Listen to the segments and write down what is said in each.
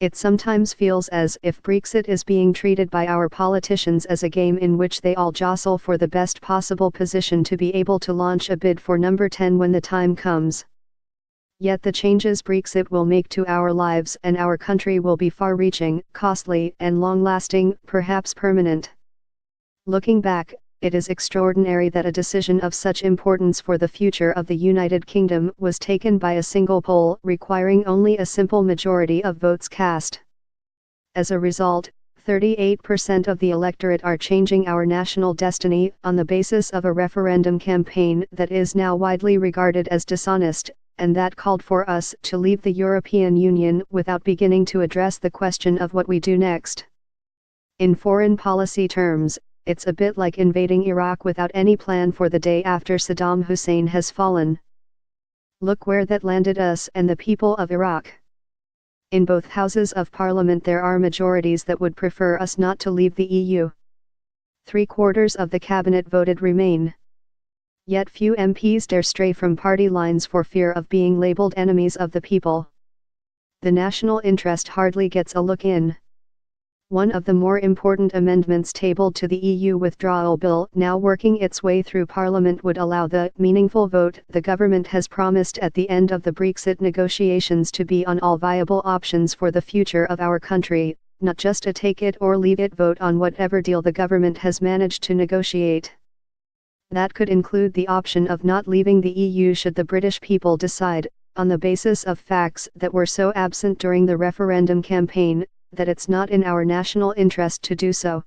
It sometimes feels as if Brexit is being treated by our politicians as a game in which they all jostle for the best possible position to be able to launch a bid for number 10 when the time comes. Yet the changes Brexit will make to our lives and our country will be far-reaching, costly, and long-lasting, perhaps permanent. Looking back, it is extraordinary that a decision of such importance for the future of the United Kingdom was taken by a single poll requiring only a simple majority of votes cast. As a result, 38% of the electorate are changing our national destiny on the basis of a referendum campaign that is now widely regarded as dishonest, and that called for us to leave the European Union without beginning to address the question of what we do next. In foreign policy terms, it's a bit like invading Iraq without any plan for the day after Saddam Hussein has fallen. Look where that landed us and the people of Iraq. In both houses of parliament there are majorities that would prefer us not to leave the EU. 3/4 of the cabinet voted Remain. Yet few MPs dare stray from party lines for fear of being labelled enemies of the people. The national interest hardly gets a look in. One of the more important amendments tabled to the EU withdrawal bill now working its way through Parliament would allow the meaningful vote the government has promised at the end of the Brexit negotiations to be on all viable options for the future of our country, not just a take it or leave it vote on whatever deal the government has managed to negotiate. That could include the option of not leaving the EU should the British people decide, on the basis of facts that were so absent during the referendum campaign, that it's not in our national interest to do so.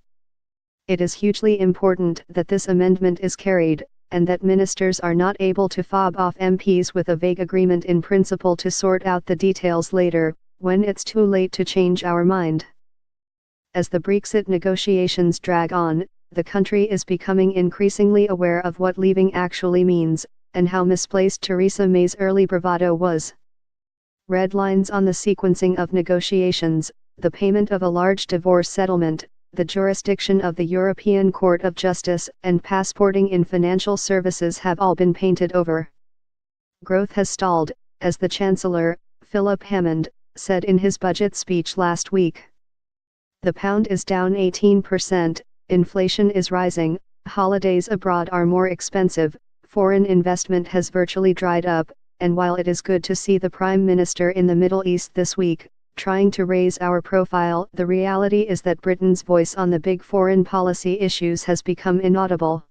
It is hugely important that this amendment is carried, and that ministers are not able to fob off MPs with a vague agreement in principle to sort out the details later, when it's too late to change our mind. As the Brexit negotiations drag on, the country is becoming increasingly aware of what leaving actually means, and how misplaced Theresa May's early bravado was. Red lines on the sequencing of negotiations, the payment of a large divorce settlement, the jurisdiction of the European Court of Justice, and passporting in financial services have all been painted over. Growth has stalled, as the Chancellor, Philip Hammond, said in his budget speech last week. The pound is down 18%, inflation is rising, holidays abroad are more expensive, foreign investment has virtually dried up, and while it is good to see the Prime Minister in the Middle East this week, trying to raise our profile, the reality is that Britain's voice on the big foreign policy issues has become inaudible.